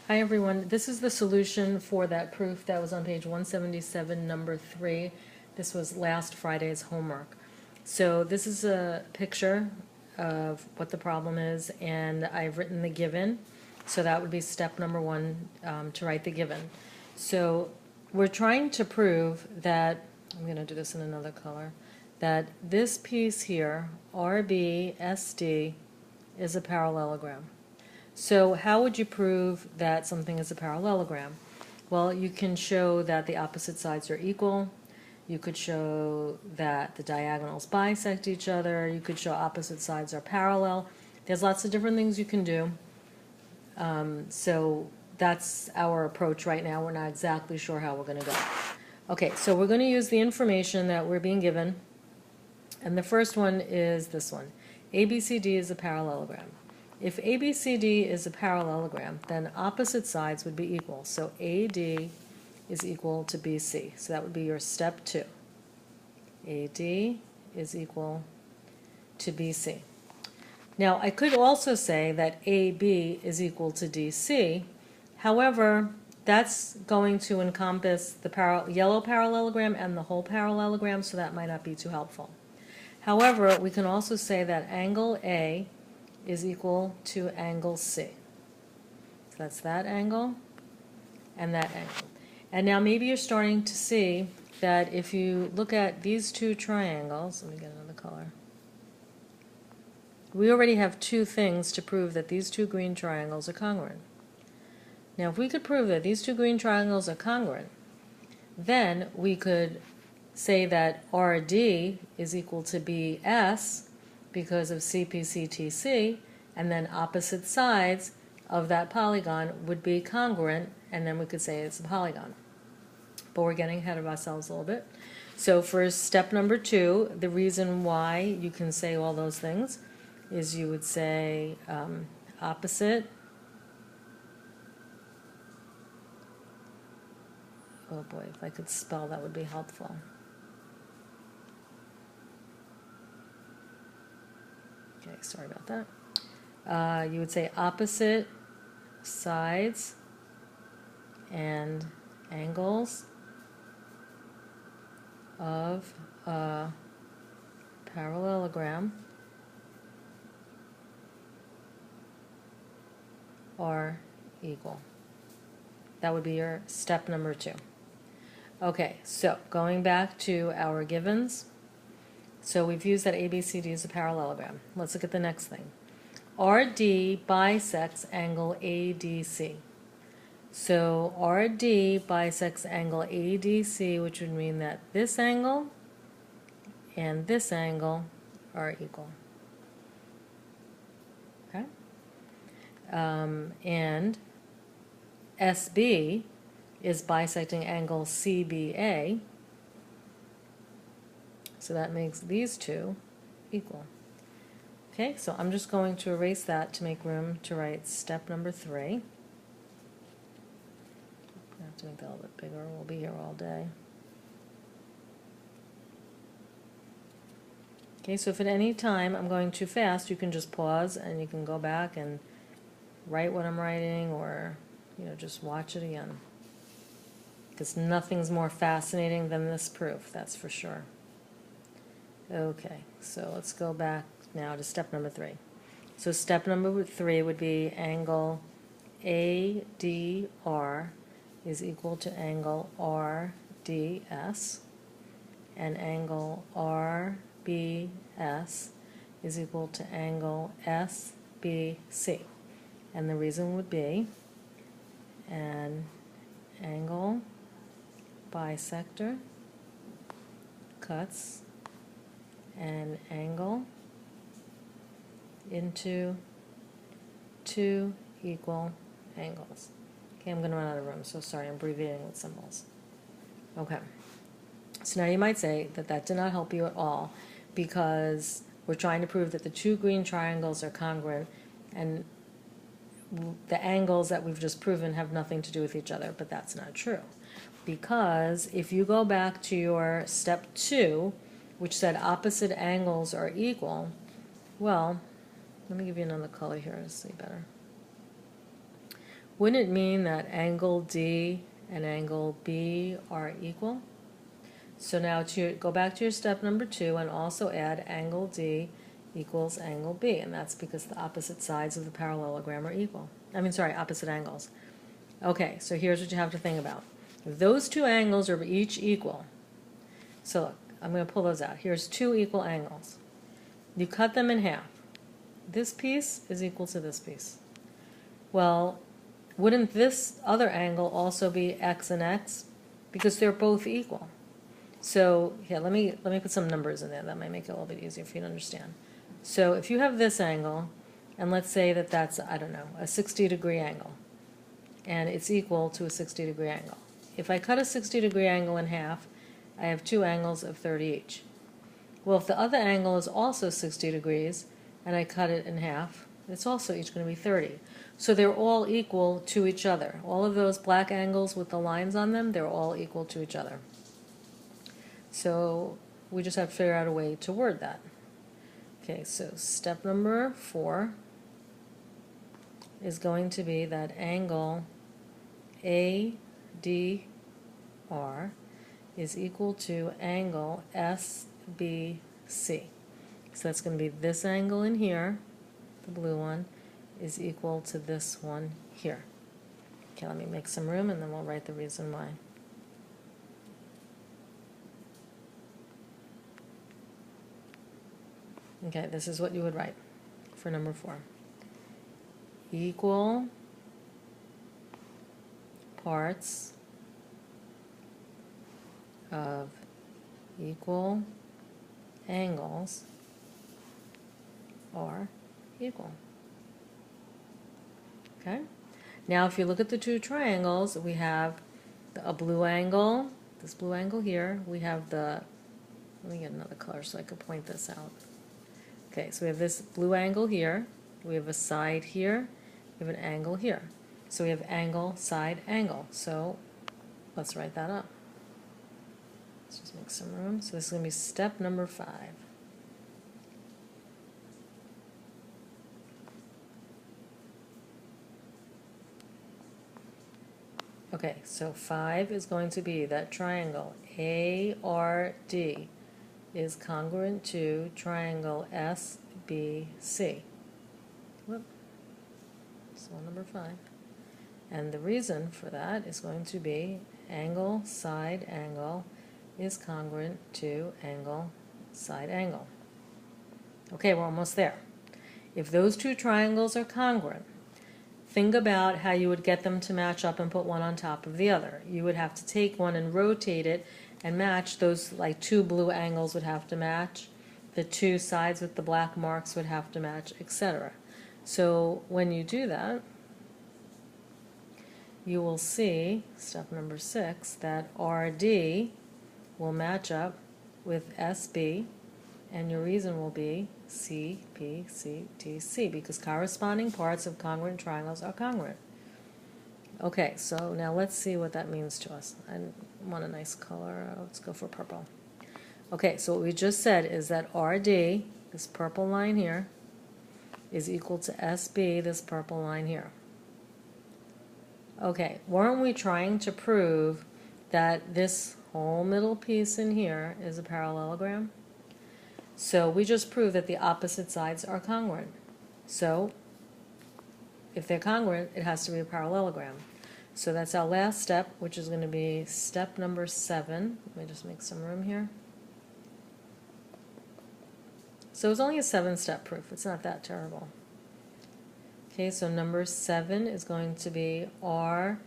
Hi everyone, this is the solution for that proof that was on page 177, number 3. This was last Friday's homework. So this is a picture of what the problem is, and I've written the given. So that would be step number 1, to write the given. So we're trying to prove that, I'm going to do this in another color, that this piece here, RBSD, is a parallelogram. So how would you prove that something is a parallelogram? Well, you can show that the opposite sides are equal. You could show that the diagonals bisect each other. You could show opposite sides are parallel. There's lots of different things you can do. So that's our approach right now. We're not exactly sure how we're going to go. Okay, so we're going to use the information that we're being given. And the first one is this one. ABCD is a parallelogram. If ABCD is a parallelogram, then opposite sides would be equal. So AD is equal to BC. So that would be your step 2. AD is equal to BC. Now, I could also say that AB is equal to DC. However, that's going to encompass the yellow parallelogram and the whole parallelogram, so that might not be too helpful. However, we can also say that angle A is equal to angle C. So that's that angle and that angle. And now maybe you're starting to see that if you look at these two triangles, let me get another color. We already have two things to prove that these two green triangles are congruent. Now if we could prove that these two green triangles are congruent, then we could say that RD is equal to BS because of CPCTC, and then opposite sides of that polygon would be congruent, and then we could say it's a polygon. But we're getting ahead of ourselves a little bit. So for step number 2, the reason why you can say all those things is you would say opposite, oh boy, if I could spell that would be helpful. Okay, sorry about that. You would say opposite sides and angles of a parallelogram are equal. That would be your step number 2. Okay, so going back to our givens. So we've used that ABCD as a parallelogram. Let's look at the next thing. RD bisects angle ADC. So RD bisects angle ADC, which would mean that this angle and this angle are equal. Okay? And SB is bisecting angle CBA. So that makes these two equal. Okay, so I'm just going to erase that to make room to write step number 3. I have to make that a little bit bigger. We'll be here all day. Okay, so if at any time I'm going too fast, you can just pause and you can go back and write what I'm writing, or just watch it again. Because nothing's more fascinating than this proof, that's for sure. Okay, so let's go back now to step number 3. So step number 3 would be angle ADR is equal to angle RDS, and angle RBS is equal to angle SBC. And the reason would be an angle bisector cuts an angle into two equal angles. Okay, I'm going to run out of room, so sorry, I'm abbreviating with symbols. Okay, so now you might say that that did not help you at all, because we're trying to prove that the two green triangles are congruent, and the angles that we've just proven have nothing to do with each other, but that's not true. Because if you go back to your step 2, which said opposite angles are equal, well, let me give you another color here to see better. wouldn't it mean that angle D and angle B are equal? So now go back to your step number 2 and also add angle D equals angle B, and that's because the opposite sides of the parallelogram are equal. Opposite angles. Okay, so here's what you have to think about. If those two angles are each equal, so look, I'm going to pull those out. Here's two equal angles. You cut them in half. This piece is equal to this piece. Well, wouldn't this other angle also be x and x? Because they're both equal. So yeah, let me put some numbers in there. That might make it a little bit easier for you to understand. So if you have this angle, and let's say that that's, I don't know, a 60-degree angle, and it's equal to a 60-degree angle. If I cut a 60-degree angle in half, I have two angles of 30 each. Well, if the other angle is also 60 degrees, and I cut it in half, it's also each going to be 30. So they're all equal to each other. All of those black angles with the lines on them, they're all equal to each other. So we just have to figure out a way to word that. Okay, so step number 4 is going to be that angle ADR is equal to angle SBC. So that's going to be this angle in here, the blue one, is equal to this one here. Okay, let me make some room and then we'll write the reason why. Okay, this is what you would write for number 4. Equal parts of equal angles are equal. Okay? Now if you look at the two triangles, we have a blue angle, this blue angle here. We have the, let me get another color so I can point this out. Okay, so we have this blue angle here, we have a side here, we have an angle here. So we have angle, side, angle. So let's write that up. Let's just make some room. So this is going to be step number 5. Okay, so 5 is going to be that triangle ARD is congruent to triangle SBC. Whoop. So number 5. And the reason for that is going to be angle, side, angle is congruent to angle, side, angle. Okay, we're almost there. If those two triangles are congruent, think about how you would get them to match up and put one on top of the other. You would have to take one and rotate it and match those, like two blue angles would have to match, the two sides with the black marks would have to match, etc. So when you do that, you will see, step number 6, that RD will match up with SB, and your reason will be CPCTC, because corresponding parts of congruent triangles are congruent. Okay, so now let's see what that means to us. I want a nice color. Let's go for purple. Okay, so what we just said is that RD, this purple line here, is equal to SB, this purple line here. Okay, weren't we trying to prove that this whole middle piece in here is a parallelogram? So we just proved that the opposite sides are congruent. So if they're congruent, it has to be a parallelogram. So that's our last step, which is going to be step number 7. Let me just make some room here. So it's only a 7-step proof. It's not that terrible. Okay, so number 7 is going to be RBS.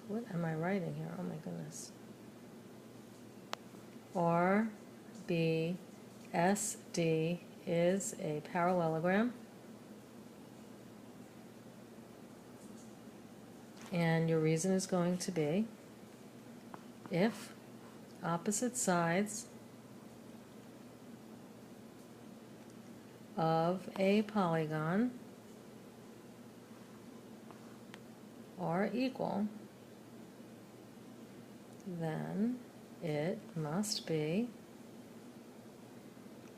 What am I writing here? Oh my goodness. RBSD is a parallelogram. And your reason is going to be if opposite sides of a polygon are equal, then it must be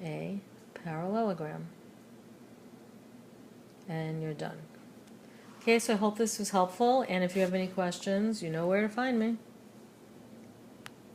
a parallelogram. And you're done. Okay, so I hope this was helpful, and if you have any questions, you know where to find me.